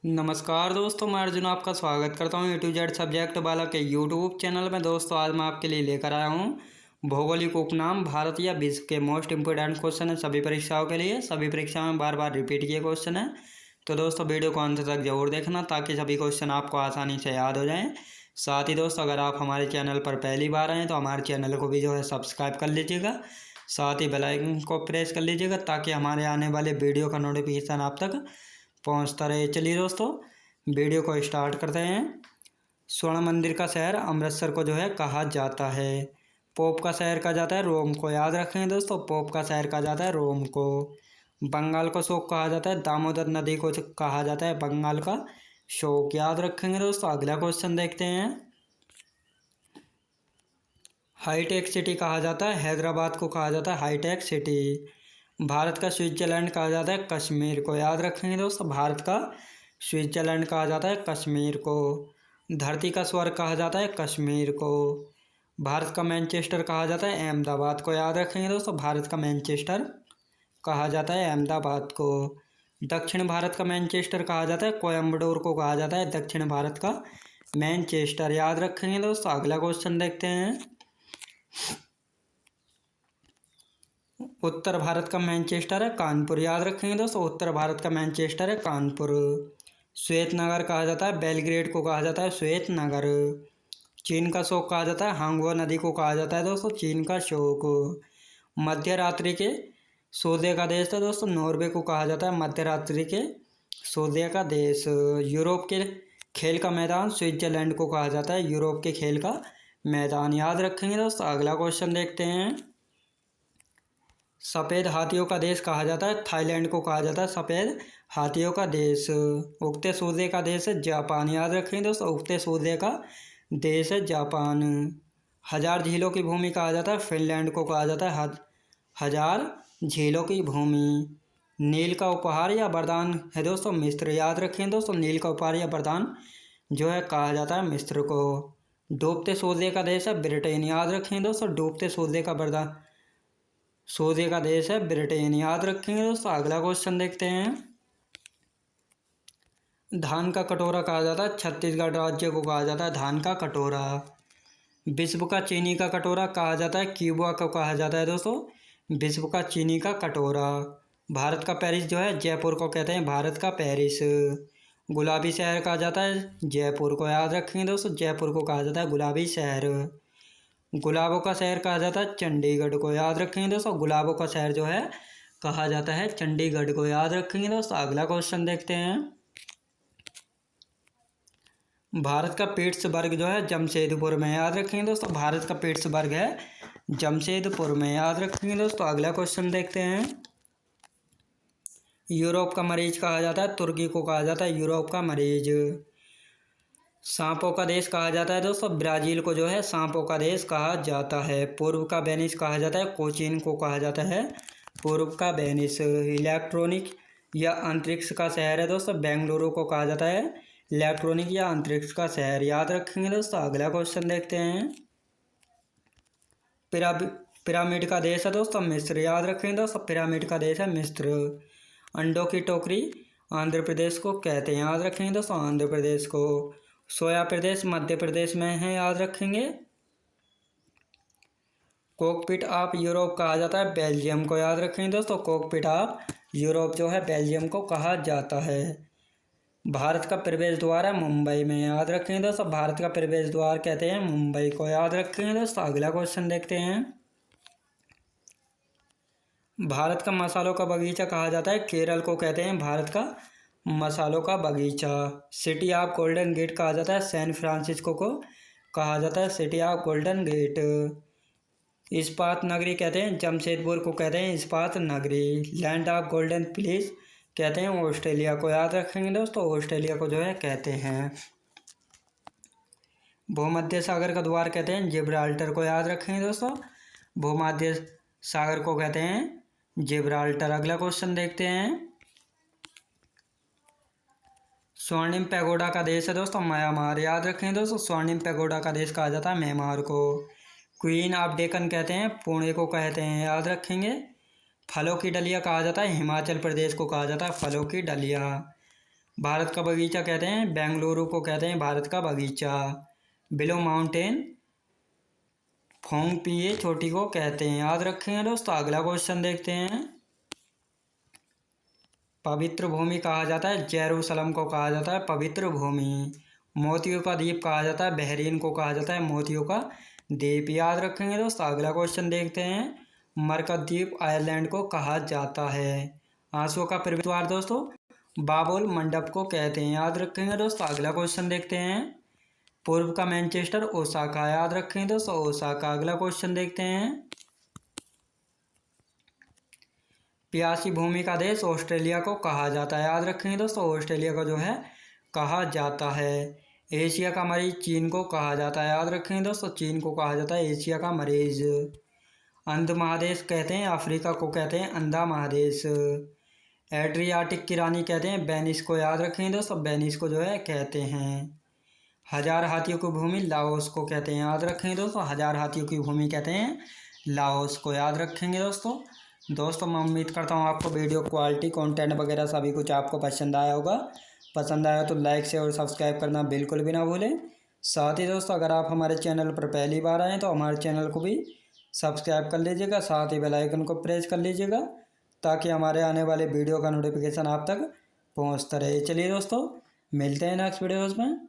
नमस्कार दोस्तों, मैं अर्जुन आपका स्वागत करता हूँ A to Z सब्जेक्ट वाला के यूट्यूब चैनल में। दोस्तों आज मैं आपके लिए लेकर आया हूँ भौगोलिक उपनाम भारत या विश्व के मोस्ट इंपोर्टेंट क्वेश्चन है सभी परीक्षाओं के लिए। सभी परीक्षाओं में बार बार रिपीट किए क्वेश्चन है, तो दोस्तों वीडियो को अंत तक जरूर देखना ताकि सभी क्वेश्चन आपको आसानी से याद हो जाएँ। साथ ही दोस्तों अगर आप हमारे चैनल पर पहली बार आएँ तो हमारे चैनल को भी सब्सक्राइब कर लीजिएगा, साथ ही बेल आइकन को प्रेस कर लीजिएगा ताकि हमारे आने वाले वीडियो का नोटिफिकेशन आप तक पहुंचता रहे। चलिए दोस्तों वीडियो को स्टार्ट करते हैं। स्वर्ण मंदिर का शहर अमृतसर को कहा जाता है। पोप का शहर कहा जाता है रोम को। याद रखें दोस्तों, पोप का शहर कहा जाता है रोम को। बंगाल को शोक कहा जाता है। दामोदर नदी को कहा जाता है बंगाल का शोक। याद रखेंगे दोस्तों। अगला क्वेश्चन देखते हैं। हाईटेक सिटी कहा जाता है हैदराबाद को कहा जाता है हाईटेक सिटी। भारत का स्विट्जरलैंड कहा जाता है कश्मीर को। याद रखेंगे दोस्तों, भारत का स्विट्जरलैंड कहा जाता है कश्मीर को। धरती का स्वर्ग कहा जाता है कश्मीर को। भारत का मैनचेस्टर कहा जाता है अहमदाबाद को। याद रखेंगे दोस्तों, भारत का मैनचेस्टर कहा जाता है अहमदाबाद को। दक्षिण भारत का मैनचेस्टर कहा जाता है कोयम्बटूर को कहा जाता है दक्षिण भारत का मैनचेस्टर। याद रखेंगे दोस्तों। अगला क्वेश्चन देखते हैं। उत्तर भारत का मैनचेस्टर है कानपुर। याद रखेंगे दोस्तों, उत्तर भारत का मैनचेस्टर है कानपुर। श्वेत नगर कहा जाता है बेलग्रेड को कहा जाता है श्वेत नगर। चीन का शोक कहा जाता है हांगवो नदी को कहा जाता है दोस्तों चीन का शोक। मध्य रात्रि के सोने का देश है दोस्तों नॉर्वे को कहा जाता है मध्य रात्रि के सोने का देश। यूरोप के खेल का मैदान स्विट्जरलैंड को कहा जाता है यूरोप के खेल का मैदान। याद रखेंगे दोस्तों। अगला क्वेश्चन देखते हैं। सफ़ेद हाथियों का देश कहा जाता है थाईलैंड को कहा जाता है सफ़ेद हाथियों का देश। उगते सूर्य का देश है जापान। याद रखें दोस्तों, उगते सूर्य का देश है जापान। हजार झीलों की भूमि कहा जाता है फिनलैंड को कहा जाता है हजार झीलों की भूमि। नील का उपहार या वरदान है दोस्तों मिस्र। याद रखें दोस्तों, नील का उपहार या वरदान कहा जाता है मिस्र को। डूबते सूर्य का देश है ब्रिटेन। याद रखें दोस्तों, डूबते सूर्य का वरदान सूर्य का देश है ब्रिटेन। याद रखेंगे दोस्तों। अगला क्वेश्चन देखते हैं। धान का कटोरा कहा जाता है छत्तीसगढ़ राज्य को कहा जाता है धान का कटोरा। विश्व का चीनी का कटोरा कहा जाता है क्यूबा को कहा जाता है दोस्तों विश्व का चीनी का कटोरा। भारत का पेरिस जयपुर को कहते हैं भारत का पेरिस। गुलाबी शहर कहा जाता है जयपुर को। याद रखेंगे दोस्तों, जयपुर को कहा जाता है गुलाबी शहर। गुलाबों का शहर कहा जाता है चंडीगढ़ को। याद रखेंगे दोस्तों, गुलाबों का शहर कहा जाता है चंडीगढ़ को। याद रखेंगे दोस्तों। अगला क्वेश्चन देखते हैं। भारत का पिट्सबर्ग जमशेदपुर में। याद रखेंगे दोस्तों, भारत का पिट्सबर्ग है जमशेदपुर में। याद रखेंगे दोस्तों। अगला क्वेश्चन देखते हैं। यूरोप का मरीज कहा जाता है तुर्की को कहा जाता है यूरोप का मरीज। सांपों का देश कहा जाता है दोस्तों ब्राज़ील को सांपों का देश कहा जाता है। पूर्व का वेनिस कहा जाता है कोचीन को कहा जाता है पूर्व का वेनिस। इलेक्ट्रॉनिक या अंतरिक्ष का शहर है दोस्तों बेंगलुरु को कहा जाता है इलेक्ट्रॉनिक या अंतरिक्ष का शहर। याद रखेंगे दोस्तों। अगला क्वेश्चन देखते हैं। पिरामिड का देश है दोस्तों मिस्र। याद रखेंगे दोस्तों, पिरामिड का देश है मिस्र। अंडों की टोकरी आंध्र प्रदेश को कहते हैं। याद रखेंगे दोस्तों, आंध्र प्रदेश को। सोया प्रदेश मध्य प्रदेश में है। याद रखेंगे। कॉकपिट ऑफ यूरोप कहा जाता है बेल्जियम को। याद रखेंगे दोस्तों, कॉकपिट ऑफ यूरोप बेल्जियम को कहा जाता है। भारत का प्रवेश द्वार है मुंबई में। याद रखेंगे दोस्तों, भारत का प्रवेश द्वार कहते हैं मुंबई को। याद रखेंगे दोस्तों। अगला क्वेश्चन देखते हैं। भारत का मसालों का बगीचा कहा जाता है केरल को कहते हैं भारत का मसालों का बगीचा। सिटी ऑफ गोल्डन गेट कहा जाता है सैन फ्रांसिस्को को कहा जाता है सिटी ऑफ गोल्डन गेट। इस्पात नगरी कहते हैं जमशेदपुर को कहते हैं इस्पात नगरी। लैंड ऑफ गोल्डन प्लेस कहते हैं ऑस्ट्रेलिया को। याद रखेंगे दोस्तों, ऑस्ट्रेलिया को कहते हैं। भूमध्य सागर का द्वार कहते हैं जिब्राल्टर को। याद रखेंगे दोस्तों, भूमध्य सागर को कहते हैं जिब्राल्टर। अगला क्वेश्चन देखते हैं। स्वर्णिम पैगोडा का देश है दोस्तों म्यांमार। याद रखें दोस्तों, स्वर्णिम पैगोडा का देश कहा जाता है म्यांमार को। क्वीन ऑफ डेक्कन कहते हैं पुणे को कहते हैं। याद रखेंगे। फलों की डलिया कहा जाता है हिमाचल प्रदेश को कहा जाता है फलों की डलिया। भारत का बगीचा कहते हैं बेंगलुरु को कहते हैं भारत का बगीचा। बिलो माउंटेन फोंगपिए चोटी को कहते हैं। याद रखेंगे दोस्तों। अगला क्वेश्चन देखते हैं। पवित्र भूमि कहा जाता है जेरूसलम को कहा जाता है पवित्र भूमि। मोतियों का द्वीप कहा जाता है बहरीन को कहा जाता है मोतियों का द्वीप। याद रखेंगे दोस्तों। अगला क्वेश्चन देखते हैं। मरकत द्वीप आयरलैंड को कहा जाता है। आंसुओं का प्रवेश द्वार दोस्तों बाबुल मंडप को कहते हैं। याद रखेंगे दोस्तों। अगला क्वेश्चन देखते हैं। पूर्व का मैनचेस्टर ओसाका। याद रखेंगे दोस्तों ओसाका। अगला क्वेश्चन देखते हैं। प्यासी भूमि का देश ऑस्ट्रेलिया को कहा जाता है। याद रखेंगे दोस्तों ऑस्ट्रेलिया को जो है कहा जाता है। एशिया का मरीज चीन को कहा जाता है। याद रखेंगे दोस्तों चीन को कहा जाता है एशिया का मरीज। अंध महादेश कहते हैं अफ्रीका को कहते हैं अंधा महादेश। एड्रियाटिक की रानी कहते हैं वेनिस को। याद रखेंगे दोस्तों वेनिस को जो है कहते हैं। हजार हाथियों की भूमि लाओस को कहते हैं। याद रखेंगे दोस्तों हजार हाथियों की भूमि कहते हैं लाओस को। याद रखेंगे दोस्तों मैं उम्मीद करता हूँ आपको वीडियो क्वालिटी कंटेंट वगैरह सभी कुछ आपको पसंद आया होगा। पसंद आया तो लाइक शेयर और सब्सक्राइब करना बिल्कुल भी ना भूलें। साथ ही दोस्तों अगर आप हमारे चैनल पर पहली बार आए तो हमारे चैनल को भी सब्सक्राइब कर लीजिएगा। साथ ही बेल आइकन को प्रेस कर लीजिएगा ताकि हमारे आने वाले वीडियो का नोटिफिकेशन आप तक पहुँचता रहे। चलिए दोस्तों मिलते हैं नेक्स्ट वीडियोज़ में।